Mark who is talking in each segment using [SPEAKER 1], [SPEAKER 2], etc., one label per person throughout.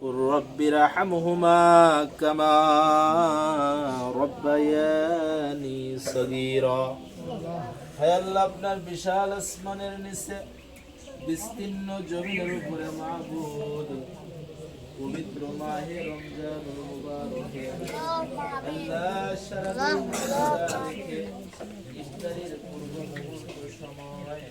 [SPEAKER 1] قل رب ارحمهما كما ربياني صغيرا হায় আল্লাহ আপনার বিশাল আসমানের নিচে বিস্তীর্ণ জমিনের উপরে মাবুদ পবিত্র মাহে রমজান মুবারকে আল্লাহ সারা রেখে ইফতারের পূর্ব মুহূর্ত সময়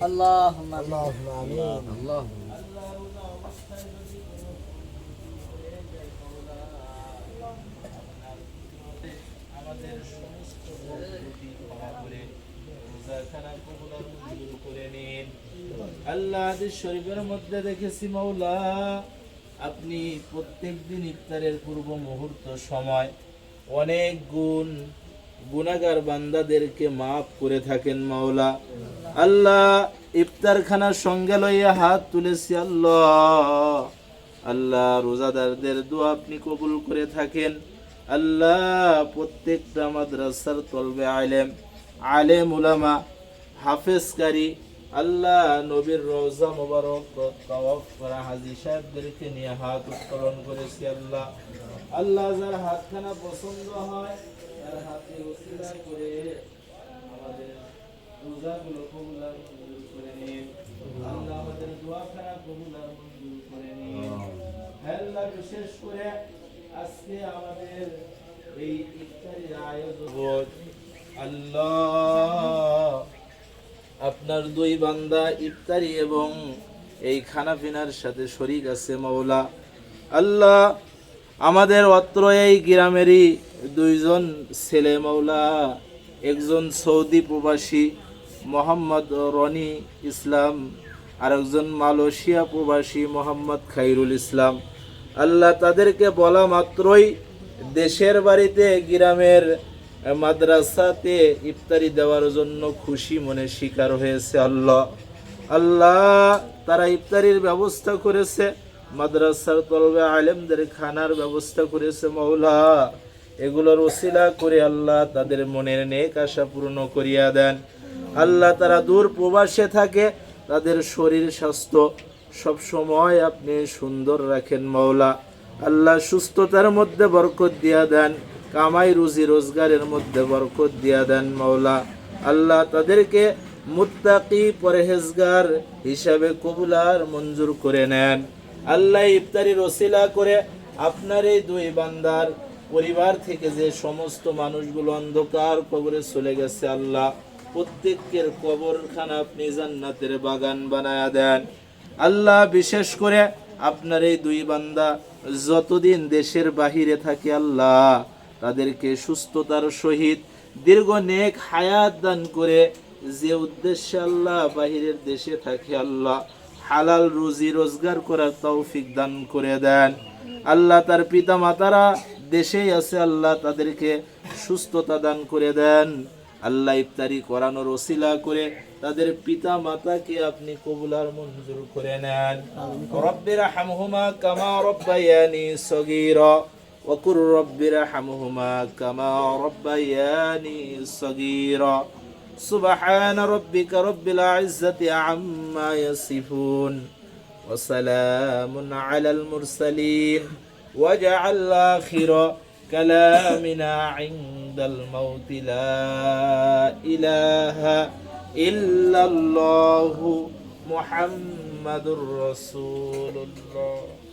[SPEAKER 2] اللهم آمين اللهم آمين
[SPEAKER 1] আমাদের সমস্ত ত্রুটি ক্ষমা করে রোজাখানা কবুল আর মঞ্জুর করে নিন। আল্লাহ হাদিস শরীফের মধ্যে দেখেছি মাওলা আপনি প্রত্যেকদিন ইফতারের পূর্ব মুহূর্ত সময় অনেক গুনাহগার বান্দাদেরকে মাফ করে থাকেন মাওলা। আল্লাহ ইফতারখানার সঙ্গে লইয়া হাত তুলেছি আল্লাহ, আল্লাহ রোজাদারদের দোয়া আপনি কবুল করে থাকেন। আল্লাহ প্রত্যেকটা মাদ্রাসার তলবে আলেম উলামা হাফেজকারী আল্লাহ নবীর রওজা মোবারক তাওয়াফ করা হাজী সাহেবদেরকে নিয়ে হাত উত্তোলন করেছি আল্লাহ। আল্লাহ যার হাতখানা পছন্দ হয় তার হাতে ওসিলা করে আমাদের রোজাগুলো কবুল আর মঞ্জুর করে নিন। আল্লাহ আমাদের দোয়াখানা কবুল আর মঞ্জুর করে নিন। আল্লাহ বিশেষ করে আজকে আমাদের এই ইফতারের আয়োজন আল্লাহ আপনার দুই বান্দা ইফতারি এবং এই খানা পিনার সাথে শরীক আছে মাওলা। আল্লাহ আমাদের অত্র এই গ্রামেরই দুইজন ছেলে মাওলা, একজন সৌদি প্রবাসী মোহাম্মদ রনি ইসলাম আর একজন মালয়েশিয়া প্রবাসী মোহাম্মদ খাইরুল ইসলাম। আল্লাহ তাদেরকে বলা মাত্রই দেশের বাড়িতে গ্রামের মাদ্রাসাতে ইফতারি দেওয়ার জন্য খুশি মনে স্বীকার হয়েছে আল্লাহ। আল্লাহ তারা ইফতারির ব্যবস্থা করেছে, মাদ্রাসার তলবে আলেমদের খানার ব্যবস্থা করেছে মাওলা। এগুলোর ওসিলা করে আল্লাহ তাদের মনের নেক আশা পূর্ণ করিয়া দেন। আল্লাহ তারা দূর প্রবাসে থাকে, তাদের শরীর স্বাস্থ্য সব সময় আপনি সুন্দর রাখেন মাওলা। আল্লাহ সুস্থতার মধ্যে বরকত দিয়া দেন, কামাই রুজি রোজগারের মধ্যে বরকত দিয়া দেন মাওলা। আল্লাহ তাদেরকে মুত্তাকি পরহেজগার হিসাবে কবুল আর মঞ্জুর করে নেন। আল্লাহ ইফতারির ওসিলা করে আপনার এই দুই বান্দার পরিবার থেকে যে সমস্ত মানুষগুলো অন্ধকার কবরে চলে গেছে আল্লাহ প্রত্যেকের কবরখানা আপনি জান্নাতের বাগান বানায়া দেন। আল্লাহ বিশেষ করে আপনার এই দুই বান্দা যতদিন দেশের বাহিরে থাকে আল্লাহ তাদেরকে সুস্থতার সহিত দীর্ঘ নেক হায়াত দান করে, যে উদ্দেশ্যে আল্লাহ বাহিরের দেশে থাকে আল্লাহ হালাল রুজি রোজগার করার তৌফিক দান করে দেন। আল্লাহ তার পিতা মাতারা দেশেই আছে আল্লাহ তাদেরকে সুস্থতা দান করে দেন। আল্লাহ ইফতারি করানোর ওসিলা করে তাদের পিতা মাতাকে আপনি কবুল আর মঞ্জুর করে নেন। রব্বির হামহুমা কামা রব্বায়ানি সগীরা ওয়া কুর রব্বির হামহুমা কামা রব্বায়ানি সগীরা। সুবহান রাব্বিকা রব্বিল ইজ্জাতি আম্মা ইয়াসিফুন ওয়া সালামুন আলাল মুরসালিন ওয়াজআল আখিরা كلامنا عند الموت لا إله إلا الله محمد رسول الله.